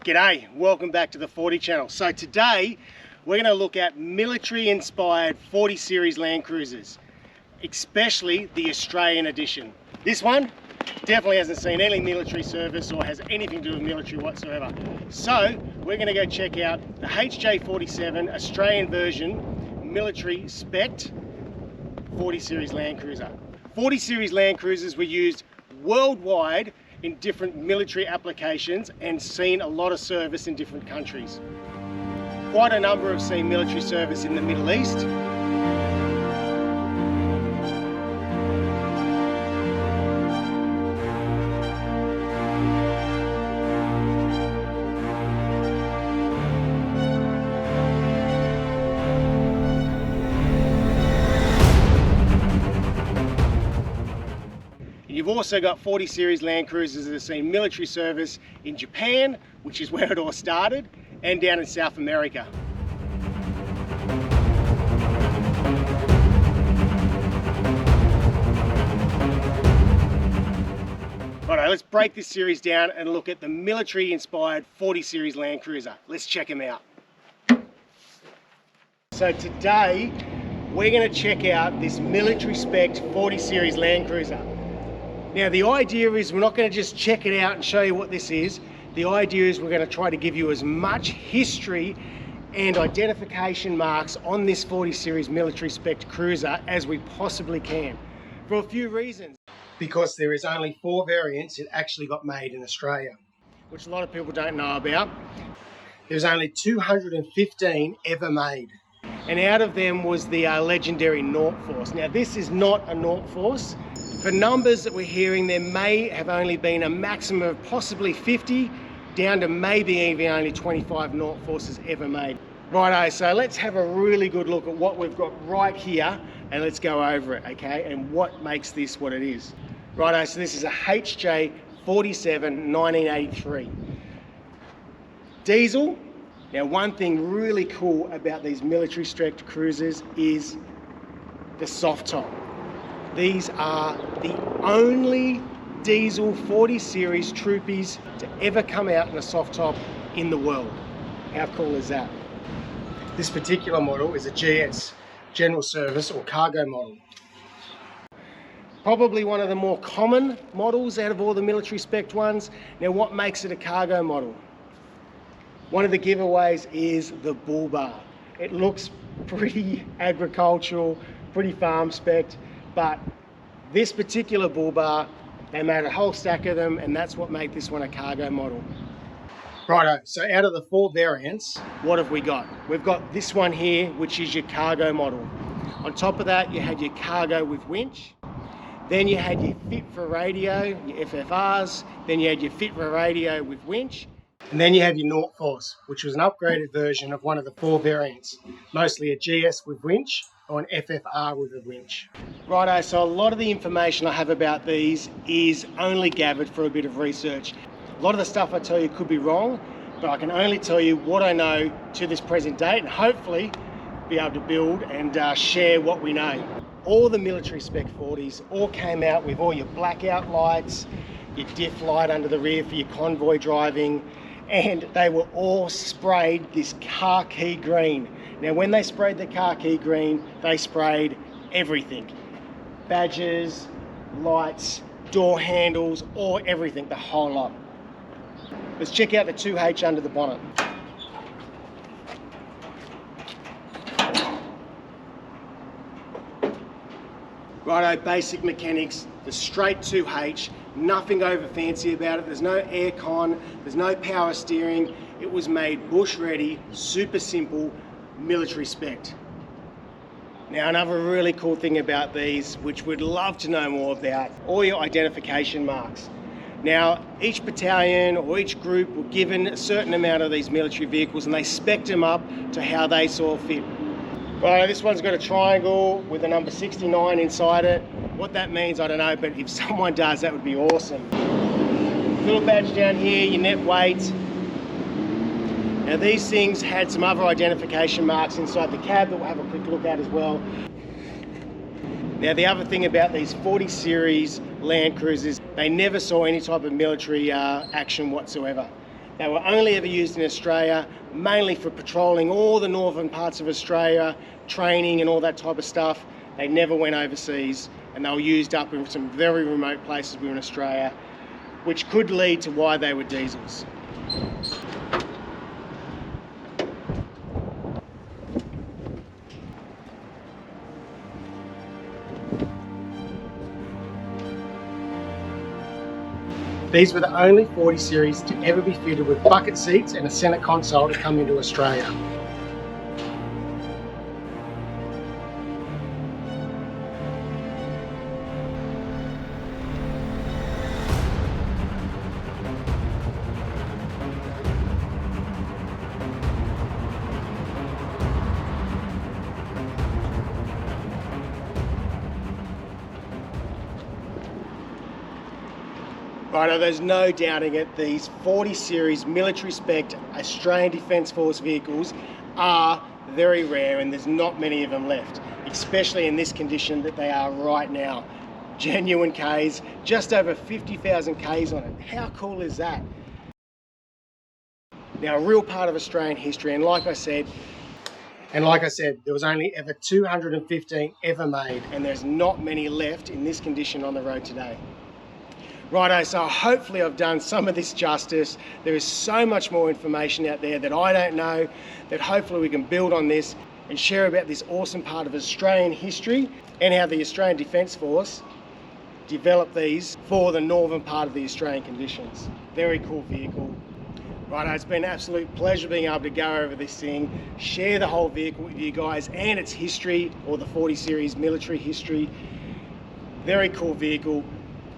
G'day, welcome back to the 40 channel. So today we're going to look at military inspired 40 series Land Cruisers, especially the Australian edition. This one definitely hasn't seen any military service or has anything to do with military whatsoever. So we're going to go check out the HJ47 Australian version military spec'ed 40 series Land Cruiser. 40 series Land Cruisers were used worldwide in different military applications and seen a lot of service in different countries. Quite a number have seen military service in the Middle East. You've also got 40 series Land Cruisers that have seen military service in Japan, which is where it all started, and down in South America. Alright, let's break this series down and look at the military inspired 40 series Land Cruiser. Let's check them out. So today we're going to check out this military spec'ed 40 series Land Cruiser. Now the idea is we're not going to just check it out and show you what this is. The idea is we're going to try to give you as much history and identification marks on this 40 series military spec'ed cruiser as we possibly can, for a few reasons. Because there is only 4 variants that actually got made in Australia, which a lot of people don't know about. There's only 215 ever made, and out of them was the legendary Naught Force. Now this is not a Naught Force. For numbers that we're hearing, there may have only been a maximum of possibly 50 down to maybe even only 25 Naught Forces ever made. Righto, so let's have a really good look at what we've got right here and let's go over it, okay, and what makes this what it is. Righto, so this is a HJ47 1983. Diesel. Now one thing really cool about these military spec'ed cruisers is the soft top. These are the only diesel 40 series troopies to ever come out in a soft top in the world. How cool is that? This particular model is a GS, General Service or Cargo model. Probably one of the more common models out of all the military spec'ed ones. Now what makes it a cargo model? One of the giveaways is the bull bar. It looks pretty agricultural, pretty farm spec'ed. But this particular bull bar, they made a whole stack of them, and that's what made this one a cargo model. Righto, so out of the 4 variants, what have we got? We've got this one here, which is your cargo model. On top of that, you had your cargo with winch. Then you had your fit for radio, your FFRs. Then you had your fit for radio with winch. And then you have your Naught Force, which was an upgraded version of one of the 4 variants, mostly a GS with winch or an FFR with a winch. Righto, so a lot of the information I have about these is only gathered for a bit of research. A lot of the stuff I tell you could be wrong, but I can only tell you what I know to this present date and hopefully be able to build and share what we know. All the military spec 40s all came out with all your blackout lights, your diff light under the rear for your convoy driving, and they were all sprayed this khaki green. Now when they sprayed the khaki green, they sprayed everything. Badges, lights, door handles, or everything, the whole lot. Let's check out the 2H under the bonnet. Righto, basic mechanics, the straight 2H, nothing over fancy about it. There's no aircon, there's no power steering. It was made bush ready, super simple, military spec'ed. Now another really cool thing about these, which we'd love to know more about, all your identification marks. Now each battalion or each group were given a certain amount of these military vehicles and they spec'd them up to how they saw fit. Right, this one's got a triangle with a number 69 inside it. What that means, I don't know, but if someone does, that would be awesome. Little badge down here, your net weight. Now these things had some other identification marks inside the cab that we'll have a quick look at as well. Now the other thing about these 40 series Land Cruisers, they never saw any type of military action whatsoever. They were only ever used in Australia, mainly for patrolling all the northern parts of Australia, training and all that type of stuff. They never went overseas, and they were used up in some very remote places within Australia, which could lead to why they were diesels. These were the only 40 series to ever be fitted with bucket seats and a centre console to come into Australia. Righto, there's no doubting it, these 40 series military spec Australian Defence Force vehicles are very rare, and there's not many of them left, especially in this condition that they are right now. Genuine Ks, just over 50,000 Ks on it. How cool is that? Now, a real part of Australian history, and like I said, there was only ever 215 ever made, and there's not many left in this condition on the road today. Righto, so hopefully I've done some of this justice. There is so much more information out there that I don't know, that hopefully we can build on this and share about this awesome part of Australian history and how the Australian Defence Force developed these for the northern part of the Australian conditions. Very cool vehicle. Righto, it's been an absolute pleasure being able to go over this thing, share the whole vehicle with you guys and its history, or the 40 series military history. Very cool vehicle.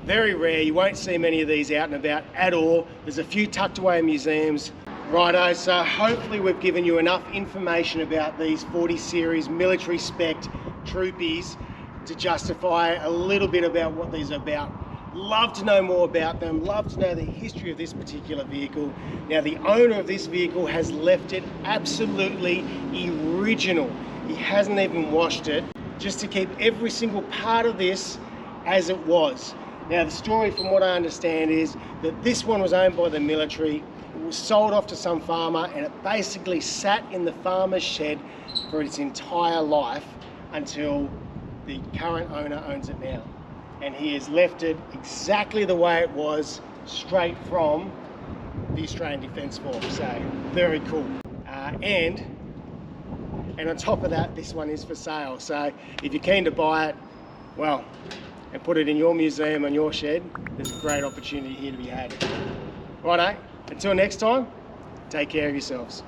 Very rare, you won't see many of these out and about at all. There's a few tucked away in museums. Righto, so hopefully we've given you enough information about these 40 series military spec troopies to justify a little bit about what these are about. Love to know more about them, love to know the history of this particular vehicle. Now, the owner of this vehicle has left it absolutely original. He hasn't even washed it, just to keep every single part of this as it was. Now, the story, from what I understand, is that this one was owned by the military. It was sold off to some farmer, and it basically sat in the farmer's shed for its entire life until the current owner owns it now. And he has left it exactly the way it was, straight from the Australian Defence Force. So, very cool. And on top of that, this one is for sale. So, if you're keen to buy it, well, and put it in your museum and your shed, there's a great opportunity here to be had. Righto, until next time, take care of yourselves.